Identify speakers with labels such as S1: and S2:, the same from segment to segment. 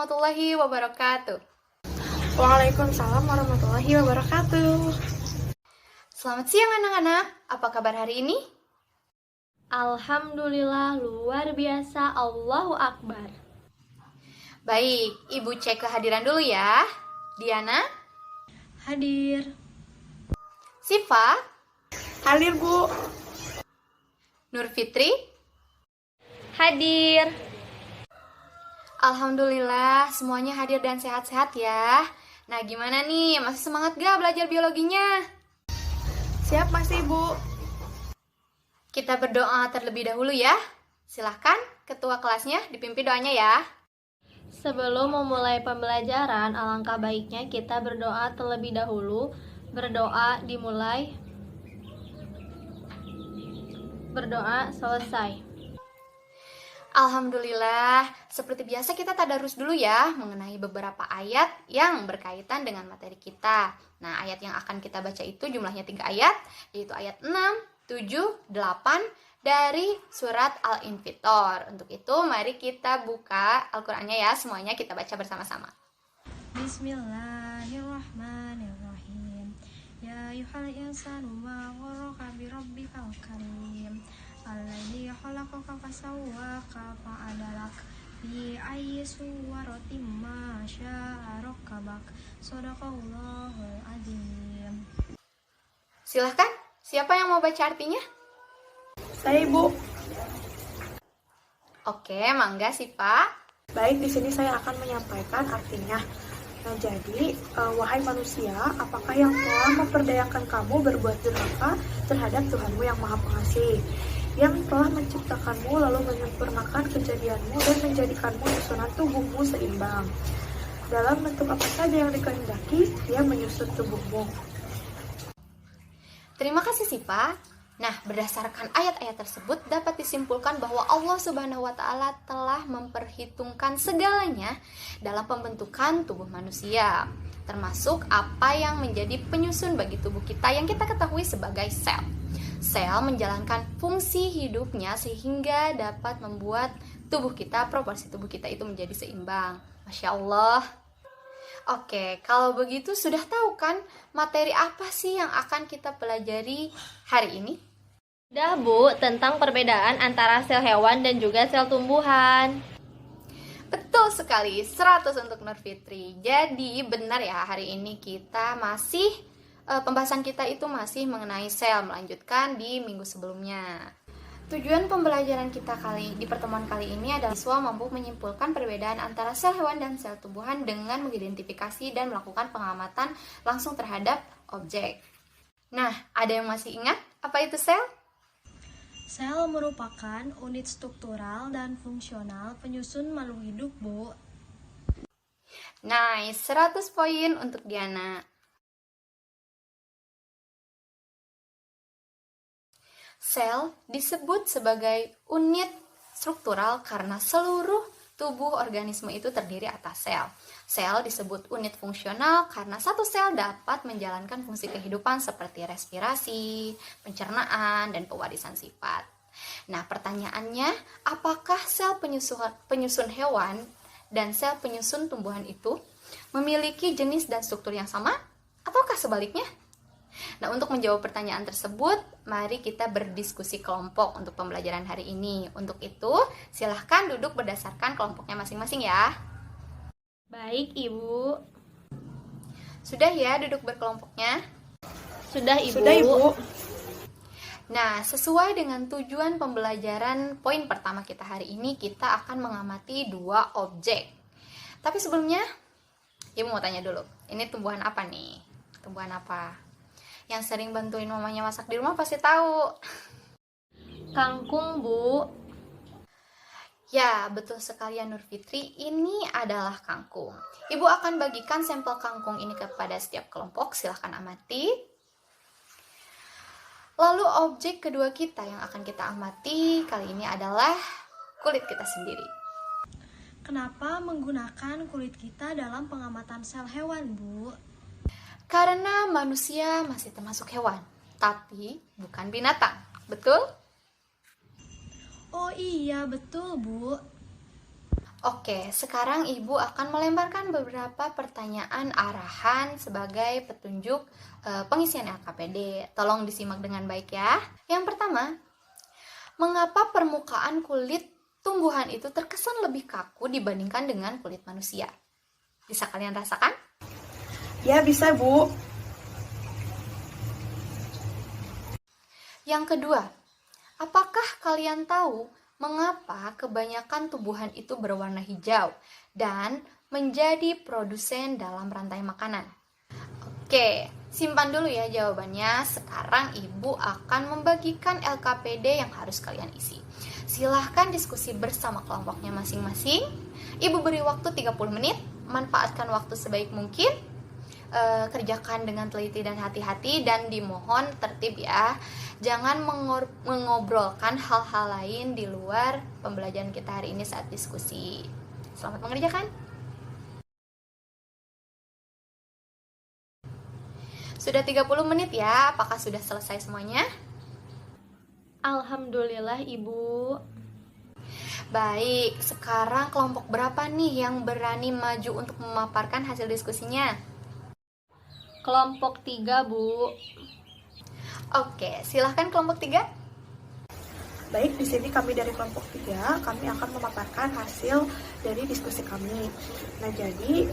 S1: warahmatullahi wabarakatuh.
S2: Waalaikumsalam warahmatullahi wabarakatuh.
S1: Selamat siang anak-anak, apa kabar hari ini?
S3: Alhamdulillah, luar biasa, Allahu Akbar.
S1: Baik, Ibu cek kehadiran dulu ya. Diana,
S3: Hadir.
S1: Sifa,
S2: Hadir, Bu.
S1: Nur Fitri.
S3: Hadir.
S1: Alhamdulillah, semuanya hadir dan sehat-sehat ya. Nah, gimana nih? Masih semangat gak belajar biologinya?
S2: Siap masih, Bu.
S1: Kita berdoa terlebih dahulu ya. Silahkan, ketua kelasnya dipimpin doanya ya.
S3: Sebelum memulai pembelajaran, alangkah baiknya kita berdoa terlebih dahulu. Berdoa dimulai. Berdoa selesai.
S1: Alhamdulillah, seperti biasa kita tadarus dulu ya mengenai beberapa ayat yang berkaitan dengan materi kita. Nah, ayat yang akan kita baca itu jumlahnya 3 ayat, yaitu ayat 6, 7, 8 dari surat Al-Infitor. Untuk itu, mari kita buka Al-Qur'annya ya, semuanya kita baca bersama-sama.
S4: Bismillahirrahmanirrahim. Ya ayyuhal insanu ma gharraka bi rabbikal karim. Alladzi khalaqaka fasawwaka fa'adalak fi ayyi suratin ma syaa rakkabak. Shadaqallahul adzim.
S1: Silahkan, siapa yang mau baca artinya?
S2: Saya, Bu.
S1: Oke, mangga Sipa.
S2: Baik, di sini saya akan menyampaikan artinya. Nah, jadi, wahai manusia, apakah yang telah memperdayakan kamu berbuat durhaka terhadap Tuhanmu yang Maha Pengasih, yang telah menciptakanmu lalu menyempurnakan kejadianmu dan menjadikanmu susunan tubuhmu seimbang. Dalam bentuk apa saja yang dikehendaki, Dia menyusun tubuhmu.
S1: Terima kasih Sipa. Nah, berdasarkan ayat-ayat tersebut dapat disimpulkan bahwa Allah Subhanahu wa taala telah memperhitungkan segalanya dalam pembentukan tubuh manusia, termasuk apa yang menjadi penyusun bagi tubuh kita yang kita ketahui sebagai sel. Sel menjalankan fungsi hidupnya sehingga dapat membuat tubuh kita, proporsi tubuh kita itu menjadi seimbang. Masya Allah. Oke, kalau begitu sudah tahu kan materi apa sih yang akan kita pelajari hari ini?
S3: Sudah, Bu, tentang perbedaan antara sel hewan dan juga sel tumbuhan.
S1: Betul sekali, 100 untuk Nur Fitri. Jadi benar ya, hari ini kita masih pembahasan kita itu masih mengenai sel, melanjutkan di minggu sebelumnya. Tujuan pembelajaran kita di pertemuan kali ini adalah siswa mampu menyimpulkan perbedaan antara sel hewan dan sel tumbuhan dengan mengidentifikasi dan melakukan pengamatan langsung terhadap objek. Nah, ada yang masih ingat apa itu sel?
S4: Sel merupakan unit struktural dan fungsional penyusun makhluk hidup, Bu.
S1: Nice, 100 poin untuk Diana. Sel disebut sebagai unit struktural karena seluruh tubuh organisme itu terdiri atas sel. Sel disebut unit fungsional karena satu sel dapat menjalankan fungsi kehidupan seperti respirasi, pencernaan, dan pewarisan sifat. Nah, pertanyaannya, apakah sel penyusun hewan dan sel penyusun tumbuhan itu memiliki jenis dan struktur yang sama, ataukah sebaliknya? Nah, untuk menjawab pertanyaan tersebut, mari kita berdiskusi kelompok untuk pembelajaran hari ini. Untuk itu, silahkan duduk berdasarkan kelompoknya masing-masing ya.
S3: Baik, Ibu.
S1: Sudah ya duduk berkelompoknya?
S3: Sudah, Ibu.
S2: Sudah, Ibu.
S1: Nah, sesuai dengan tujuan pembelajaran poin pertama kita hari ini, kita akan mengamati 2 objek. Tapi sebelumnya, Ibu mau tanya dulu, ini tumbuhan apa nih? Tumbuhan apa? Yang sering bantuin mamanya masak di rumah pasti tahu.
S3: Kangkung, Bu.
S1: Ya, betul sekali ya Nur Fitri, ini adalah kangkung. Ibu akan bagikan sampel kangkung ini kepada setiap kelompok, silahkan amati. Lalu objek kedua kita yang akan kita amati kali ini adalah kulit kita sendiri.
S4: Kenapa menggunakan kulit kita dalam pengamatan sel hewan, Bu?
S1: Karena manusia masih termasuk hewan, tapi bukan binatang, betul?
S4: Oh iya, betul, Bu.
S1: Oke, sekarang Ibu akan melemparkan beberapa pertanyaan arahan sebagai petunjuk pengisian LKPD. Tolong disimak dengan baik ya. Yang pertama, mengapa permukaan kulit tumbuhan itu terkesan lebih kaku dibandingkan dengan kulit manusia? Bisa kalian rasakan?
S2: Ya, bisa, Bu.
S1: Yang kedua, apakah kalian tahu mengapa kebanyakan tumbuhan itu berwarna hijau dan menjadi produsen dalam rantai makanan? Oke, simpan dulu ya jawabannya. Sekarang Ibu akan membagikan LKPD yang harus kalian isi. Silahkan diskusi bersama kelompoknya masing-masing. Ibu beri waktu 30 menit, manfaatkan waktu sebaik mungkin. Kerjakan dengan teliti dan hati-hati dan dimohon tertib ya. Jangan mengobrolkan hal-hal lain di luar pembelajaran kita hari ini saat diskusi. Selamat mengerjakan. Sudah 30 menit ya. Apakah sudah selesai semuanya?
S3: Alhamdulillah Ibu.
S1: Baik, sekarang kelompok berapa nih yang berani maju untuk memaparkan hasil diskusinya?
S3: Kelompok 3, Bu.
S1: Oke, silahkan kelompok 3.
S2: Baik, di sini kami dari kelompok 3, kami akan memaparkan hasil dari diskusi kami. Nah, jadi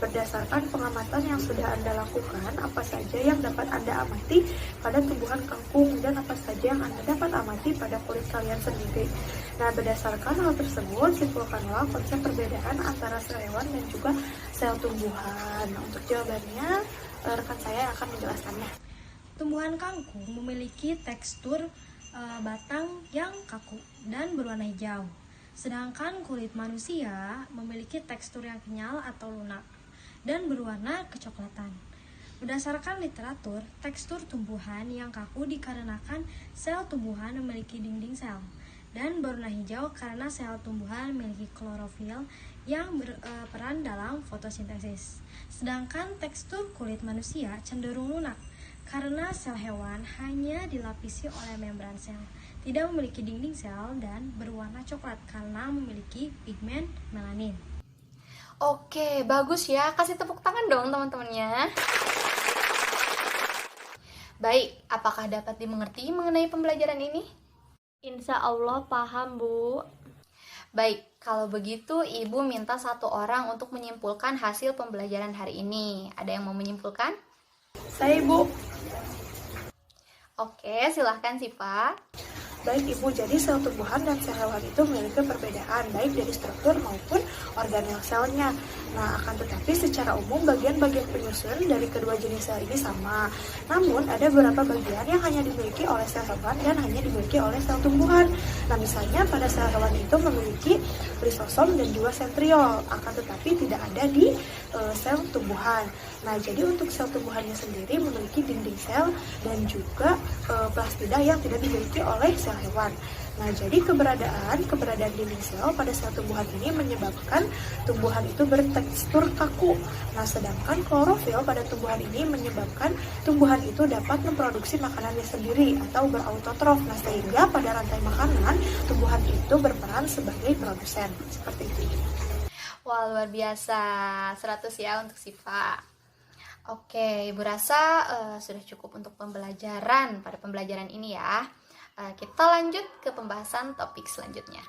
S2: berdasarkan pengamatan yang sudah Anda lakukan, apa saja yang dapat Anda amati pada tumbuhan kangkung dan apa saja yang Anda dapat amati pada kulit kalian sendiri. Nah, berdasarkan hal tersebut, simpulkanlah konsep perbedaan antara sel hewan dan juga sel tumbuhan. Nah, untuk jawabannya, rekan saya akan menjelaskannya.
S4: Tumbuhan kangkung memiliki tekstur batang yang kaku dan berwarna hijau. Sedangkan kulit manusia memiliki tekstur yang kenyal atau lunak dan berwarna kecoklatan. Berdasarkan literatur, tekstur tumbuhan yang kaku dikarenakan sel tumbuhan memiliki dinding sel dan berwarna hijau karena sel tumbuhan memiliki klorofil yang berperan dalam fotosintesis. Sedangkan tekstur kulit manusia cenderung lunak karena sel hewan hanya dilapisi oleh membran sel, tidak memiliki dinding sel dan berwarna coklat karena memiliki pigmen melanin.
S1: Oke, bagus ya. Kasih tepuk tangan dong teman-temannya. Baik, apakah dapat dimengerti mengenai pembelajaran ini?
S3: Insya Allah paham, Bu.
S1: Baik, kalau begitu Ibu minta satu orang untuk menyimpulkan hasil pembelajaran hari ini. Ada yang mau menyimpulkan?
S2: Saya, Ibu.
S1: Oke, silahkan Siva.
S2: Baik, Ibu, jadi sel tumbuhan dan sel hewan itu memiliki perbedaan baik dari struktur maupun organel selnya. Nah, akan tetapi secara umum bagian-bagian penyusun dari kedua jenis sel ini sama. Namun, ada beberapa bagian yang hanya dimiliki oleh sel hewan dan hanya dimiliki oleh sel tumbuhan. Nah, misalnya pada sel hewan itu memiliki lisosom dan juga sentriol, akan tetapi tidak ada di sel tumbuhan. Nah, jadi untuk sel tumbuhannya sendiri memiliki dinding sel dan juga plastida yang tidak dimiliki oleh sel hewan. Nah, jadi keberadaan dinding sel pada sel tumbuhan ini menyebabkan tumbuhan itu bertekstur kaku. Nah, sedangkan klorofil pada tumbuhan ini menyebabkan tumbuhan itu dapat memproduksi makanannya sendiri atau berautotrof. Nah, sehingga pada rantai makanan tumbuhan itu berperan sebagai produsen. Seperti itu.
S1: Wah, luar biasa. 100 ya untuk Siva. Oke, Ibu rasa sudah cukup untuk pembelajaran pada pembelajaran ini ya. Kita lanjut ke pembahasan topik selanjutnya.